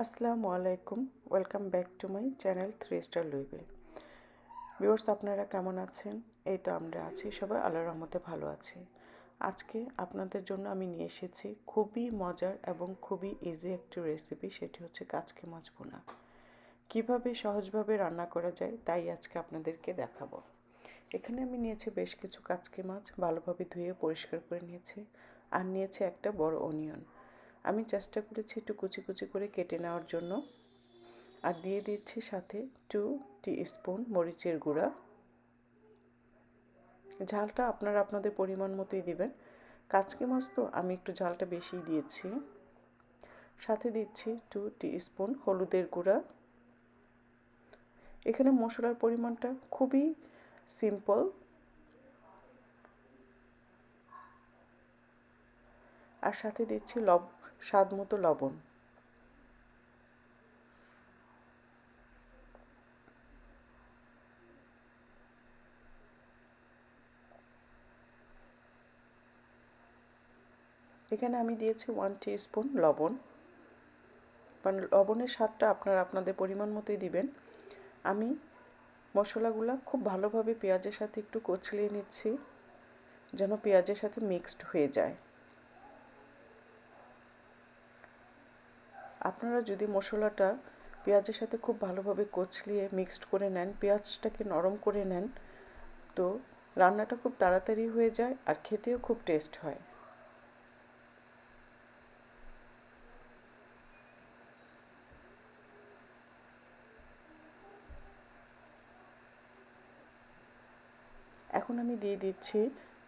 আসসালামু আলাইকুম, welcome back to my channel 3 star লুইবিল। ভিউয়ার্স, আপনারা কেমন আছেন? এই তো আমরা আছি, সবাই আল্লাহর রহমতে ভালো আছি। আজকে আপনাদের জন্য আমি নিয়ে এসেছি খুবই মজার এবং খুবই ইজি একটি রেসিপি, সেটি হচ্ছে কাচকি মাছ ভুনা। কীভাবে সহজভাবে রান্না করা যায় তাই আজকে আপনাদেরকে দেখাবো। এখানে আমি নিয়েছি বেশ কিছু কাচকি মাছ, ভালোভাবে ধুয়ে পরিষ্কার করে নিয়েছি, আর নিয়েছি একটা বড় অনিয়ন। আমি চেষ্টা করেছি একটু কুচি কুচি করে কেটে নেওয়ার জন্য। আর দিয়ে দিচ্ছি সাথে 2 টিস্পুন মরিচের গুঁড়া। ঝালটা আপনারা আপনাদের পরিমাণ মতোই দিবেন। কাচকি মাছ তো আমি একটু ঝালটা বেশিই দিয়েছি। সাথে দিচ্ছি 2 টিস্পুন হলুদের গুঁড়া। এখানে মশলার পরিমাণটা খুবই সিম্পল। আর সাথে দিচ্ছি স্বাদ মতো লবণ। এখানে আমি দিয়েছি 1 টিস্পুন লবণ। মানে লবণের স্বাদটা আপনারা আপনাদের পরিমাণ মতোই দিবেন। আমি মশলাগুলো খুব ভালোভাবে পেঁয়াজের সাথে একটু কচলিয়ে নিচ্ছি, যেন পেঁয়াজের সাথে মিক্সড হয়ে যায়। আপনারা যদি মশলাটা পেঁয়াজের সাথে খুব ভালোভাবে কচলিয়ে মিক্সড করে নেন, পেঁয়াজটাকে নরম করে নেন, তো রান্নাটা খুব তাড়াতাড়ি হয়ে যায় আর খেতেও খুব টেস্ট হয়। এখন আমি দিয়ে দিচ্ছি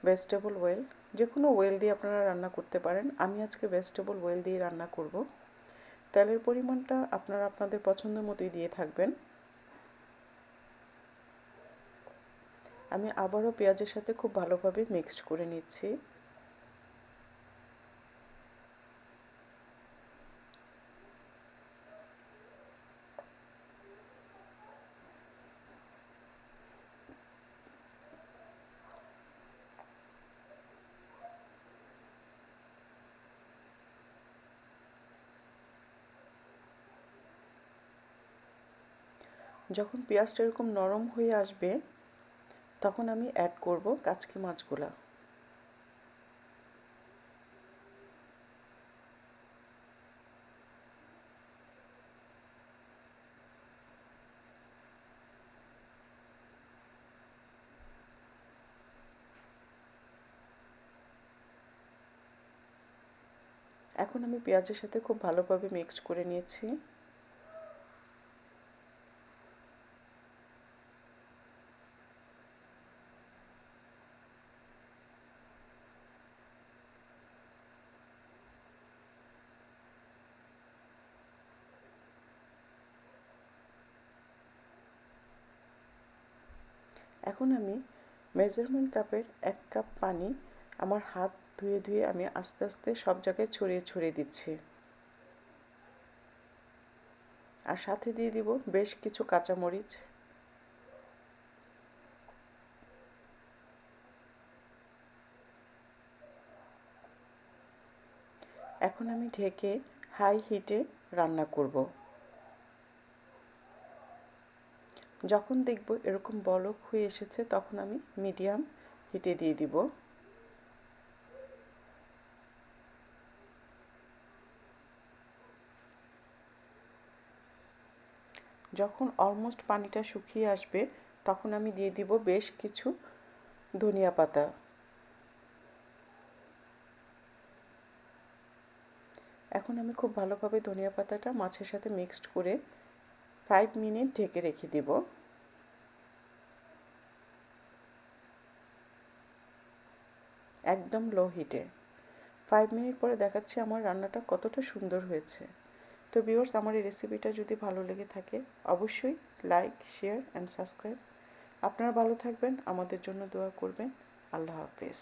ভেজিটেবল অয়েল। যে কোনো অয়েল দিয়ে আপনারা রান্না করতে পারেন, আমি আজকে ভেজিটেবল অয়েল দিয়ে রান্না করব। তেলের পরিমাণটা আপনারা আপনাদের পছন্দ মতোই দিয়ে থাকবেন। আমি আবারও পেঁয়াজের সাথে খুব ভালোভাবে মিক্সড করে নিচ্ছি। যখন পেঁয়াজটা এরকম নরম হয়ে আসবে, তখন আমি অ্যাড করব কাচকি মাছগুলা। এখন আমি পেঁয়াজের সাথে খুব ভালোভাবে মিক্সড করে নিয়েছি। এখন আমি মেজারমেন্ট কাপের 1 কাপ পানি আমার হাত ধুয়ে ধুয়ে আমি আস্তে আস্তে সব জায়গায় ছড়িয়ে ছড়িয়ে দিচ্ছি। আর সাথে দিয়ে দিব বেশ কিছু কাঁচামরিচ। এখন আমি ঢেকে হাই হিটে রান্না করব। যখন দেখব এরকম বলক হয়ে এসেছে, তখন আমি মিডিয়াম হিটে দিয়ে দিব। যখন অলমোস্ট পানিটা শুকিয়ে আসবে, তখন আমি দিয়ে দিব বেশ কিছু ধনিয়া পাতা। এখন আমি খুব ভালোভাবে ধনিয়া পাতাটা মাছের সাথে মিক্সড করে 5 মিনিট ঢেকে রেখে দেব। একদম লো হিটে। 5 মিনিট পরে দেখাচ্ছি আমার রান্নাটা কতটা সুন্দর হয়েছে। তো ভিউয়ার্স, আমার এই রেসিপিটা যদি ভালো লেগে থাকে, অবশ্যই লাইক, শেয়ার অ্যান্ড সাবস্ক্রাইব। আপনারা ভালো থাকবেন, আমাদের জন্য দোয়া করবেন। আল্লাহ হাফেজ।